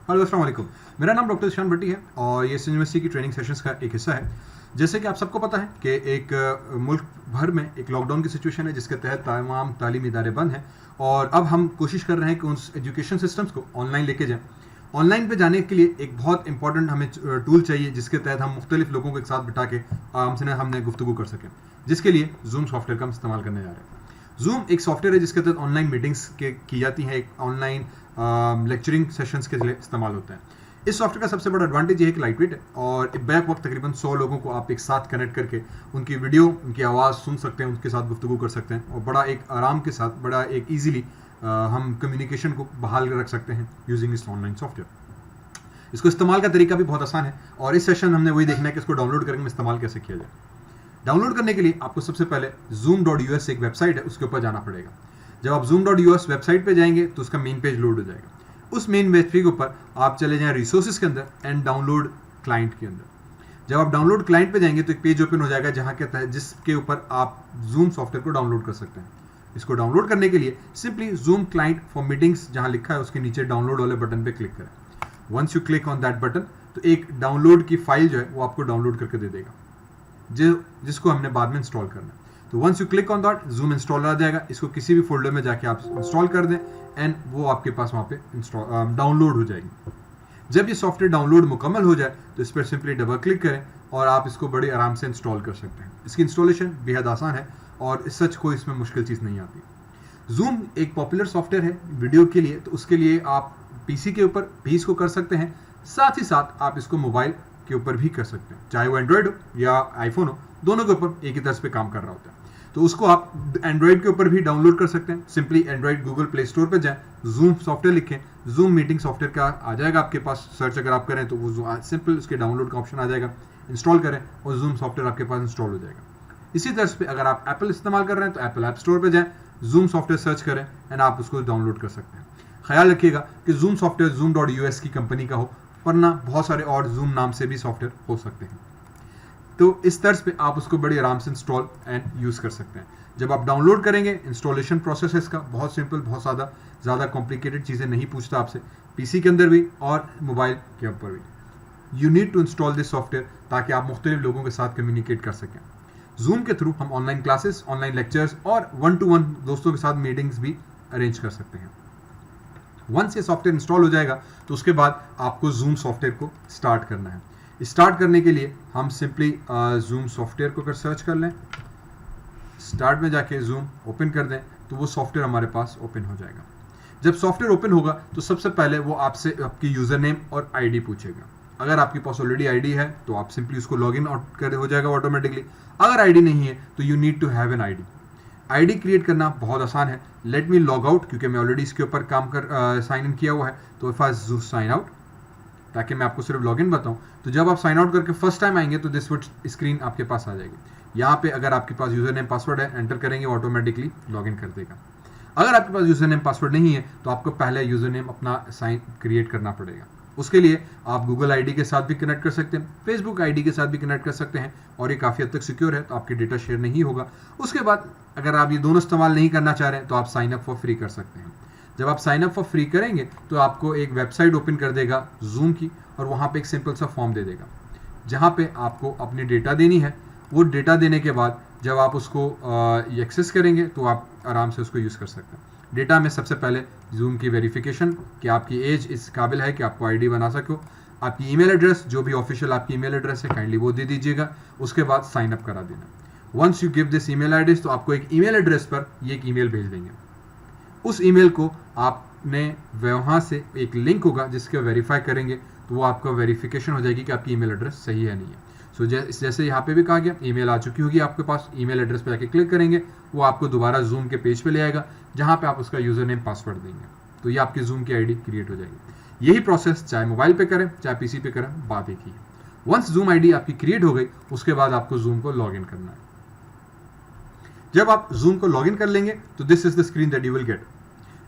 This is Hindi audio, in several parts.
हेलो अस्सलाम वालेकुम। मेरा नाम डॉक्टर ईशान भट्टी है और ये यूनिवर्सिटी की ट्रेनिंग सेशंस का एक हिस्सा है। जैसे कि आप सबको पता है कि एक मुल्क भर में एक लॉकडाउन की सिचुएशन है जिसके तहत तमाम तालीमी इदारे बंद हैं और अब हम कोशिश कर रहे हैं कि उन एजुकेशन सिस्टम्स को ऑनलाइन लेके जाएं। ऑनलाइन पे जाने के लिए एक बहुत इंपॉर्टेंट हमें टूल चाहिए जिसके तहत हम मुख्तलिफ लोगों को एक साथ बिठा के हमने गुफ्तगू कर सकें, जिसके लिए जूम सॉफ्टवेयर का हम इस्तेमाल करने जा रहे हैं। जूम एक सॉफ्टवेयर है जिसके तहत ऑनलाइन मीटिंग्स की जाती हैं, एक ऑनलाइन लेक्चरिंग सेशंस के लिए इस्तेमाल होता है। इस सॉफ्टवेयर का सबसे बड़ा एडवांटेज ये है कि लाइट वेट है और बैक वक्त तकरीबन 100 लोगों को आप एक साथ कनेक्ट करके उनकी वीडियो, उनकी आवाज़ सुन सकते हैं, उनके साथ गुफ्तगू कर सकते हैं और बड़ा एक आराम के साथ, बड़ा एक ईजिली हम कम्युनिकेशन को बहाल रख सकते हैं यूजिंग इस ऑनलाइन सॉफ्टवेयर। इसको इस्तेमाल का तरीका भी बहुत आसान है और इस सेशन हमने वही देखना है कि इसको डाउनलोड करके इस्तेमाल कैसे किया जाए। डाउनलोड करने के लिए आपको सबसे पहले zoom.us एक वेबसाइट है, उसके ऊपर जाना पड़ेगा। जब आप zoom.us वेबसाइट पे जाएंगे तो उसका मेन पेज लोड हो जाएगा। उस मेन पेज के ऊपर आप चले जाएं रिसोर्सेज के अंदर एंड डाउनलोड क्लाइंट के अंदर। जब आप डाउनलोड क्लाइंट पे जाएंगे तो एक पेज ओपन हो जाएगा जहां के तहत जिसके ऊपर आप जूम सॉफ्टवेयर को डाउनलोड कर सकते हैं। इसको डाउनलोड करने के लिए simply zoom client for meetings जहां लिखा है उसके नीचे डाउनलोड वाले बटन पे क्लिक करें। Once you click on that button तो एक डाउनलोड की फाइल जो है वो आपको डाउनलोड करके दे देगा जिसको हमने बाद में इंस्टॉल करना है। तो once you click on that zoom install आ जाएगा। इसको किसी भी फोल्डर में जाके आप इंस्टॉल कर दें एंड वो आपके पास वहाँ पे डाउनलोड हो जाएगी। जब ये सॉफ्टवेयर डाउनलोड मुकम्मल हो जाए तो इस पर सिंपली डबल क्लिक करें और आप इसको बड़े आराम से इंस्टॉल कर सकते हैं। इसकी इंस्टॉलेशन बेहद आसान है और सच कोई इसमें मुश्किल चीज़ नहीं आती। जूम एक पॉपुलर सॉफ्टवेयर है वीडियो के लिए, तो उसके लिए आप पीसी के ऊपर भी इसको कर सकते हैं, साथ ही साथ आप इसको मोबाइल के ऊपर भी कर सकते हैं, चाहे वो एंड्रॉयड हो या आईफोन हो, दोनों के ऊपर एक ही तरह पे काम कर रहा होता है। तो उसको आप एंड्रॉयड के ऊपर भी डाउनलोड कर सकते हैं। Simply Android Google play store पे जाएं, जूम सॉफ्टवेयर लिखें, जूम मीटिंग सॉफ्टवेयर का आ जाएगा आपके पास। सर्च अगर आप करें तो वो सिंपल उसके डाउनलोड का ऑप्शन आ जाएगा, इंस्टॉल करें और जूम सॉफ्टवेयर आपके पास इंस्टॉल हो जाएगा। इसी तरह पे अगर आप एप्पल इस्तेमाल कर रहे हैं तो एप्पल ऐप स्टोर पर जाएं, जूम सॉफ्टवेयर सर्च करें एंड आप उसको डाउनलोड कर सकते हैं। ख्याल रखिएगा कि जूम सॉफ्टवेयर zoom.us की कंपनी का हो, वरना बहुत सारे और जूम नाम से भी सॉफ्टवेयर हो सकते हैं। तो इस तर्ज पे आप उसको बड़ी आराम से इंस्टॉल एंड यूज़ कर सकते हैं। जब आप डाउनलोड करेंगे, इंस्टॉलेशन प्रोसेस है इसका बहुत सिंपल, बहुत ज़्यादा कॉम्प्लिकेटेड चीज़ें नहीं पूछता आपसे, पीसी के अंदर भी और मोबाइल के ऊपर भी। You need to install this software ताकि आप मुख्तलिफ लोगों के साथ कम्युनिकेट कर सकें। जूम के थ्रू हम ऑनलाइन क्लासेस, ऑनलाइन लेक्चर्स और 1-to-1 दोस्तों के साथ मीटिंग्स भी अरेंज कर सकते हैं। वंस ये सॉफ्टवेयर इंस्टॉल हो जाएगा तो उसके बाद आपको जूम सॉफ्टवेयर को स्टार्ट करना है। स्टार्ट करने के लिए हम सिंपली जूम सॉफ्टवेयर को अगर सर्च कर लें, स्टार्ट में जाके जूम ओपन कर दें तो वो सॉफ्टवेयर हमारे पास ओपन हो जाएगा। जब सॉफ्टवेयर ओपन होगा तो सबसे पहले वो आपसे आपकी यूज़र नेम और आईडी पूछेगा। अगर आपके पास ऑलरेडी आईडी है तो आप सिंपली उसको लॉगिन कर हो जाएगा ऑटोमेटिकली। अगर आईडी नहीं है तो you need to have an ID. ID create करना बहुत आसान है। लेट मी लॉग आउट, क्योंकि मैं ऑलरेडी इसके ऊपर काम कर साइन इन किया हुआ है, तो इफ आई साइन आउट, ताकि मैं आपको सिर्फ लॉगिन बताऊं। तो जब आप साइन आउट करके फर्स्ट टाइम आएंगे तो दिस वुड स्क्रीन आपके पास आ जाएगी। यहाँ पे अगर आपके पास यूजर नेम पासवर्ड है, एंटर करेंगे ऑटोमेटिकली लॉगिन कर देगा। अगर आपके पास यूजर नेम पासवर्ड नहीं है तो आपको पहले यूजर नेम अपना साइन क्रिएट करना पड़ेगा। उसके लिए आप गूगल आईडी के साथ भी कनेक्ट कर सकते हैं, फेसबुक आईडी के साथ भी कनेक्ट कर सकते हैं और ये काफ़ी हद तक सिक्योर है, तो आपके डेटा शेयर नहीं होगा। उसके बाद अगर आप ये दोनों इस्तेमाल नहीं करना चाह रहे हैं तो आप साइन अप फॉर फ्री कर सकते हैं। जब आप साइन अप फॉर फ्री करेंगे तो आपको एक वेबसाइट ओपन कर देगा जूम की और वहाँ पे एक सिंपल सा फॉर्म दे देगा जहाँ पे आपको अपनी डेटा देनी है। वो डेटा देने के बाद जब आप उसको एक्सेस करेंगे तो आप आराम से उसको यूज़ कर सकते हैं। डेटा में सबसे पहले जूम की वेरिफिकेशन कि आपकी एज इस काबिल है कि आपको आईडी बना सको, आपकी ईमेल एड्रेस जो भी ऑफिशियल आपकी ईमेल एड्रेस है काइंडली वो दे दीजिएगा। उसके बाद साइन अप करा देना। Once you give this email address तो आपको एक ईमेल एड्रेस पर ये एक ईमेल भेज देंगे। उस ईमेल को आपने वहाँ से एक लिंक होगा जिसके वेरीफाई करेंगे तो वो आपका वेरिफिकेशन हो जाएगी कि आपकी ईमेल एड्रेस सही है नहीं है। सो जैसे यहाँ पे भी कहा गया, ईमेल आ चुकी होगी आपके पास, ईमेल एड्रेस पे जाके क्लिक करेंगे, वो आपको दोबारा जूम के पेज पे ले आएगा जहाँ पे आप उसका यूजर नेम पासवर्ड देंगे, तो ये आपकी जूम की आईडी क्रिएट हो जाएगी। यही प्रोसेस चाहे मोबाइल पे करें चाहे पीसी पे करें, बात एक ही है। वंस जूम आईडी आपकी क्रिएट हो गई उसके बाद आपको जूम को लॉग इन करना है। जब आप जूम को लॉग इन कर लेंगे तो this is the screen that you will get.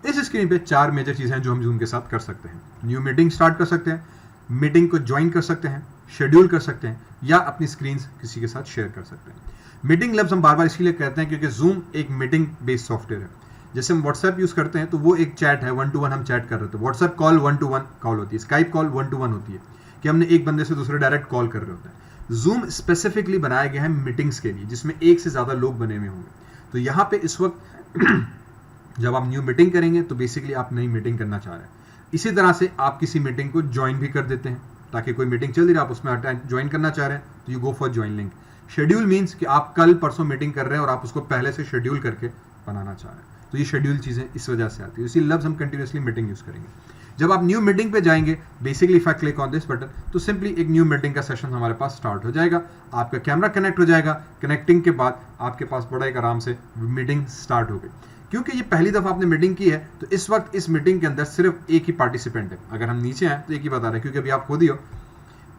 इस स्क्रीन पे 4 मेजर चीजें हैं जो हम जूम के साथ कर सकते हैं। न्यू मीटिंग स्टार्ट कर सकते हैं, मीटिंग को ज्वाइन कर सकते हैं, शेड्यूल कर सकते हैं या अपनी स्क्रीन किसी के साथ शेयर कर सकते हैं। मीटिंग लफ्ज़ हम बार बार इसलिए कहते हैं क्योंकि जूम एक मीटिंग बेस्ड सॉफ्टवेयर है। जैसे हम व्हाट्सएप यूज करते हैं तो वो एक चैट है, 1 to 1 हम चैट कर रहे थे। व्हाट्सएप कॉल 1 to 1 कॉल होती है, स्काइप कॉल 1 to 1 होती है कि हमने एक बंदे से दूसरे डायरेक्ट कॉल कर रहे होते हैं। जूम स्पेसिफिकली बनाया गया है मीटिंग्स के लिए, जिसमें एक से ज्यादा लोग बने हुए होंगे। तो यहाँ पे इस वक्त जब आप न्यू मीटिंग करेंगे तो बेसिकली आप नई मीटिंग करना चाह रहे हैं। इसी तरह से आप किसी मीटिंग को ज्वाइन भी कर देते हैं, ताकि कोई मीटिंग चल रही है आप उसमें ज्वाइन करना चाह रहे हैं तो you go for join link. Schedule means कि आप कल परसों मीटिंग कर रहे हैं और आप उसको पहले से शेड्यूल करके बनाना चाह रहे हैं, तो ये शेड्यूल चीजें इस वजह से आती है। इसी लफ्ज हम कंटिन्यूसली मीटिंग यूज करेंगे। जब आप न्यू मीटिंग पे जाएंगे, basically if I click on this button, तो सिंपली एक न्यू मीटिंग का सेशन हमारे पास स्टार्ट हो जाएगा। आपका कैमरा कनेक्ट हो जाएगा, कनेक्टिंग के बाद आपके पास बड़ा एक आराम से मीटिंग स्टार्ट हो गई। क्योंकि ये पहली दफा आपने मीटिंग की है तो इस वक्त इस मीटिंग के अंदर सिर्फ एक ही पार्टिसिपेंट है। अगर हम नीचे आए तो एक ही बता रहे हैं, क्योंकि अभी आप खुद ही हो।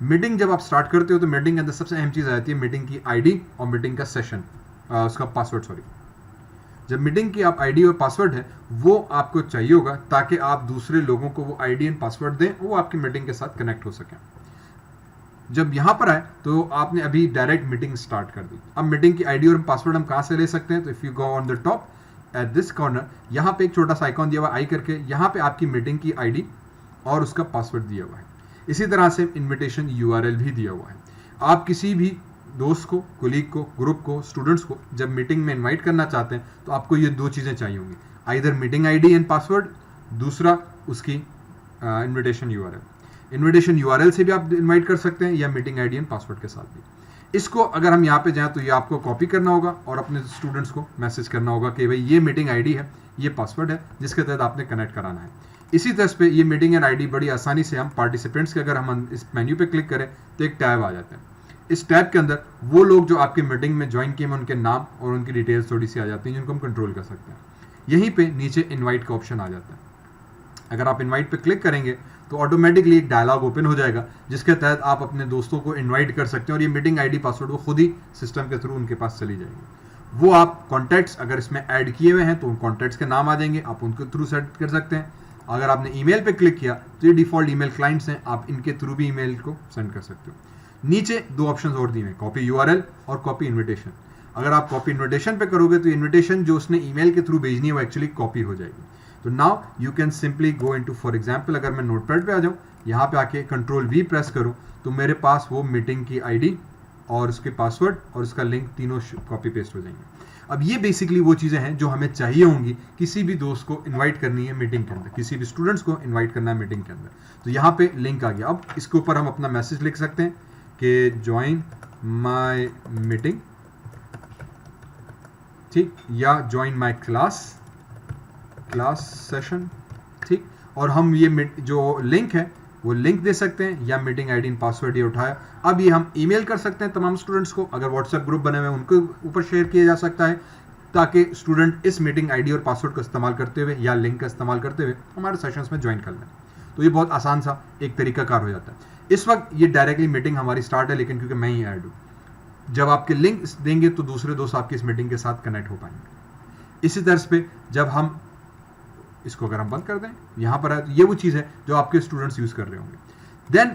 मीटिंग जब आप स्टार्ट करते हो तो मीटिंग के अंदर सबसे अहम चीज आ जाती है मीटिंग की आईडी और मीटिंग का सेशन, उसका पासवर्ड, सॉरी। जब मीटिंग की आप आईडी और पासवर्ड है वो आपको चाहिए होगा, ताकि आप दूसरे लोगों को वो आईडी एंड पासवर्ड दें, वो आपकी मीटिंग के साथ कनेक्ट हो सकें। जब यहां पर आए तो आपने अभी डायरेक्ट मीटिंग स्टार्ट कर दी। अब मीटिंग की आईडी और पासवर्ड हम कहां से ले सकते हैं? तो if you go on the top at this corner, यहाँ पे एक छोटा सा आइकॉन दिया हुआ आई करके, यहाँ पे आपकी मीटिंग की आईडी और उसका पासवर्ड दिया हुआ है। इसी तरह से इनविटेशन यूआरएल भी दिया हुआ है। आप किसी भी दोस्त को, कोलीग को, ग्रुप को, स्टूडेंट्स को जब मीटिंग में इनवाइट करना चाहते हैं तो आपको ये दो चीजें चाहिए होंगी, either meeting ID and password, दूसरा उसकी इनविटेशन यूआरएल। इनविटेशन यूआरएल से भी आप इनवाइट कर सकते हैं या मीटिंग आईडी एंड पासवर्ड के साथ भी। इसको अगर हम यहाँ पे जाएं तो ये आपको कॉपी करना होगा और अपने स्टूडेंट्स को मैसेज करना होगा कि भाई ये मीटिंग आईडी है, ये पासवर्ड है जिसके तहत आपने कनेक्ट कराना है। इसी तरह पे ये मीटिंग एंड आईडी बड़ी आसानी से हम पार्टिसिपेंट्स के, अगर हम इस मेन्यू पे क्लिक करें तो एक टैब आ जाता है। इस टैब के अंदर वो लोग जो आपकी मीटिंग में ज्वाइन किए हैं उनके नाम और उनकी डिटेल्स थोड़ी सी आ जाती हैं, जिनको हम कंट्रोल कर सकते हैं। यहीं पे नीचे इनवाइट का ऑप्शन आ जाता है। अगर आप इनवाइट पे क्लिक करेंगे तो ऑटोमेटिकली एक डायलॉग ओपन हो जाएगा, जिसके तहत आप अपने दोस्तों को इनवाइट कर सकते हैं और ये मीटिंग आईडी पासवर्ड वो खुद ही सिस्टम के थ्रू उनके पास चली जाएगी। वो आप कॉन्टैक्ट्स अगर इसमें ऐड किए हुए हैं तो उन कॉन्टैक्ट्स के नाम आ जाएंगे, आप उनके थ्रू सेट कर सकते हैं। अगर आपने ईमेल पे क्लिक किया तो ये डिफॉल्ट ईमेल क्लाइंट्स हैं, आप इनके थ्रू भी ईमेल को सेंड कर सकते हो। नीचे दो ऑप्शन और दिए हैं, कॉपी यूआरएल और कॉपी इन्विटेशन। अगर आप कॉपी इन्विटेशन पे करोगे तो इन्विटेशन जो उसने ईमेल के थ्रू भेजनी है वो एक्चुअली कॉपी हो जाएगी। तो now you can simply go into, for example अगर मैं नोटपैड पे आ जाऊं, यहाँ पे आके कंट्रोल वी प्रेस करूं तो मेरे पास वो मीटिंग की आईडी और उसके पासवर्ड और उसका लिंक तीनों कॉपी पेस्ट हो जाएंगे। अब ये बेसिकली वो चीजें हैं जो हमें चाहिए होंगी किसी भी दोस्त को इनवाइट करनी है मीटिंग के अंदर, किसी भी स्टूडेंट्स को इनवाइट करना है मीटिंग के अंदर। तो यहाँ पे लिंक आ गया। अब इसके ऊपर हम अपना मैसेज लिख सकते हैं कि ज्वाइन माय मीटिंग, ठीक, या ज्वाइन माय क्लास सेशन, ठीक। और हम ये जो लिंक है वो लिंक दे सकते हैं या मीटिंग आईडी एंड पासवर्ड ये उठाया। अब ये हम ईमेल कर सकते हैं तमाम स्टूडेंट्स को, अगर व्हाट्सएप ग्रुप बने हुए हैं उनके ऊपर शेयर किया जा सकता है, ताकि स्टूडेंट इस मीटिंग आईडी और पासवर्ड का इस्तेमाल करते हुए या लिंक का इस्तेमाल करते हुए हमारे सेशंस में ज्वाइन कर लें। तो ये बहुत आसान सा एक तरीकाकार हो जाता है। इस वक्त ये डायरेक्टली मीटिंग हमारी स्टार्ट है, लेकिन क्योंकि मैं ही ऐड हूँ, जब आपके लिंक देंगे तो दूसरे दोस्त आपकी इस मीटिंग के साथ कनेक्ट हो पाएंगे। इसी तरह पे जब हम इसको अगर हम बंद कर दें, यहां पर ये वो चीज है जो आपके स्टूडेंट्स यूज कर रहे होंगे। Then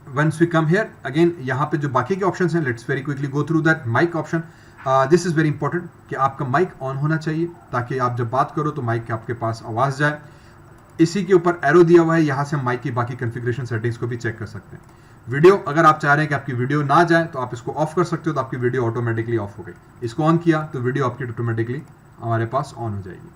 once we come here again, यहां पे जो बाकी के ऑप्शंस हैं, let's very quickly go through that. Mic option, this is very important कि आपका माइक ऑन होना चाहिए, ताकि आप जब बात करो तो माइक आपके पास आवाज जाए। इसी के ऊपर एरो दिया हुआ है, यहां से हम माइक की बाकी कॉन्फ़िगरेशन सेटिंग्स को भी चेक कर सकते हैं। वीडियो, अगर आप चाह रहे हैं कि आपकी वीडियो ना जाए तो आप इसको ऑफ कर सकते हो, तो आपकी वीडियो ऑटोमेटिकली ऑफ हो गई। इसको ऑन किया तो वीडियो आपकी ऑटोमेटिकली हमारे पास ऑन हो जाएगी।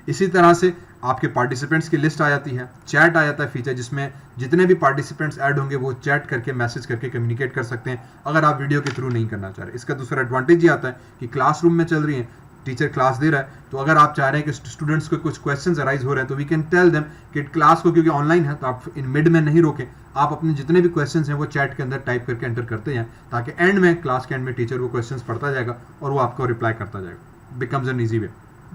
इसी तरह से आपके पार्टिसिपेंट्स की लिस्ट आ जाती है। चैट आ जाता है फीचर, जिसमें जितने भी पार्टिसिपेंट्स ऐड होंगे वो चैट करके, मैसेज करके कम्युनिकेट कर सकते हैं, अगर आप वीडियो के थ्रू नहीं करना चाह रहे। इसका दूसरा एडवांटेज ये आता है कि क्लासरूम में चल रही है, टीचर क्लास दे रहा है, तो अगर आप चाह रहे हैं कि स्टूडेंट्स को कुछ क्वेश्चंस अराइज हो रहे हैं तो वी कैन टेल देम कि क्लास को, क्योंकि ऑनलाइन है तो आप इन मिड में नहीं रोकें, आप अपने जितने भी क्वेश्चंस हैं वो चैट के अंदर टाइप करके एंटर करते हैं, ताकि एंड में, क्लास के एंड में टीचर वो क्वेश्चंस पढ़ता जाएगा और वो आपको रिप्लाई करता जाएगा। बिकम्स एन ईजी वे,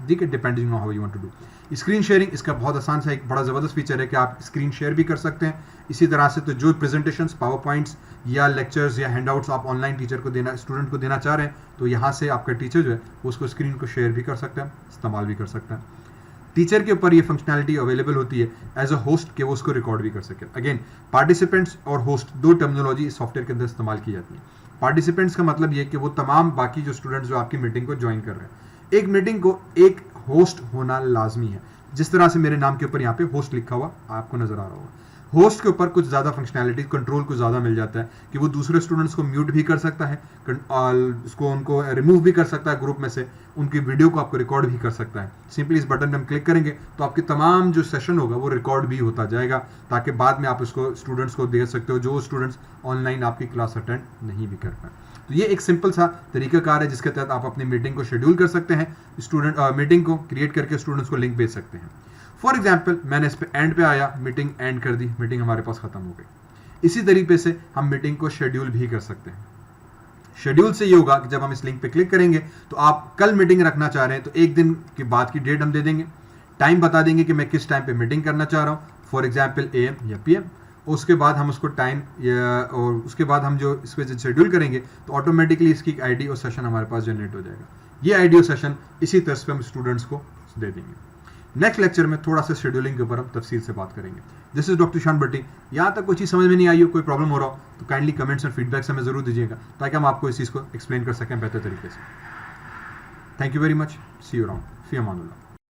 ठीक है, depending on how you want to do. Screen sharing, इसका बहुत आसान सा एक बड़ा ज़बरदस्त फीचर है कि आप स्क्रीन शेयर भी कर सकते हैं। इसी तरह से तो जो प्रेजेंटेशंस, पावर पॉइंट्स या लेक्चर्स या हैंडआउट्स आप ऑनलाइन टीचर को देना, स्टूडेंट को देना चाह रहे हैं, तो यहाँ से आपका टीचर जो है उसको स्क्रीन को शेयर भी कर सकता है, इस्तेमाल भी कर सकता है। टीचर के ऊपर ये फंक्शनैलिटी अवेलेबल होती है एज अ होस्ट कि वो उसको रिकॉर्ड भी कर सके। अगेन, पार्टिसिपेंट्स और होस्ट दो टर्मिनोलॉजी इस सॉफ्टवेयर के अंदर इस्तेमाल की जाती है। पार्टिसिपेंट्स का मतलब ये कि वो तमाम बाकी जो स्टूडेंट्स जो आपकी मीटिंग को ज्वाइन कर रहे हैं। एक मीटिंग को एक होस्ट होना लाजमी है। जिस तरह से मेरे नाम के ऊपर यहाँ पे होस्ट लिखा हुआ आपको नजर आ रहा होगा, होस्ट के ऊपर कुछ ज़्यादा फंक्शनैलिटी, कंट्रोल को ज़्यादा मिल जाता है कि वो दूसरे स्टूडेंट्स को म्यूट भी कर सकता है, उसको उनको रिमूव भी कर सकता है ग्रुप में से, उनकी वीडियो को आपको रिकॉर्ड भी कर सकता है। सिंपली इस बटन पे हम क्लिक करेंगे तो आपके तमाम जो सेशन होगा वो रिकॉर्ड भी होता जाएगा, ताकि बाद में आप उसको स्टूडेंट्स को दे सकते हो जो स्टूडेंट्स ऑनलाइन आपकी क्लास अटेंड नहीं भी कर पाए। तो ये एक सिंपल सा तरीकाकार है जिसके तहत आप अपनी मीटिंग को शेड्यूल कर सकते हैं, स्टूडेंट मीटिंग को क्रिएट करके स्टूडेंट्स को लिंक भेज सकते हैं। फॉर एग्जाम्पल मैंने इस पे एंड पे आया, मीटिंग एंड कर दी, मीटिंग हमारे पास खत्म हो गई। इसी तरीके से हम मीटिंग को शेड्यूल भी कर सकते हैं। शेड्यूल से ये होगा कि जब हम इस लिंक पे क्लिक करेंगे तो आप कल मीटिंग रखना चाह रहे हैं तो एक दिन के बाद की डेट हम दे देंगे, टाइम बता देंगे कि मैं किस टाइम पे मीटिंग करना चाह रहा हूँ, फॉर एग्जाम्पल AM या PM। उसके बाद हम उसको टाइम और उसके बाद हम जो इस पर शेड्यूल करेंगे तो ऑटोमेटिकली इसकी ID और सेशन हमारे पास जनरेट हो जाएगा। ये ID और सेशन इसी तरह से हम स्टूडेंट्स को दे देंगे। नेक्स्ट लेक्चर में थोड़ा सा शेड्यूलिंग के ऊपर हम तफसील से बात करेंगे। दिस इज डॉक्टर ईशान भट्टी। यहाँ तक कोई चीज़ समझ में नहीं आई हो, कोई प्रॉब्लम हो रहा हो तो काइंडली कमेंट्स और फीडबैक से हमें ज़रूर दीजिएगा ताकि हम आपको इस चीज़ को एक्सप्लेन कर सकें बेहतर तरीके से। Thank you very much, see you around, फी अमानुल्लाह।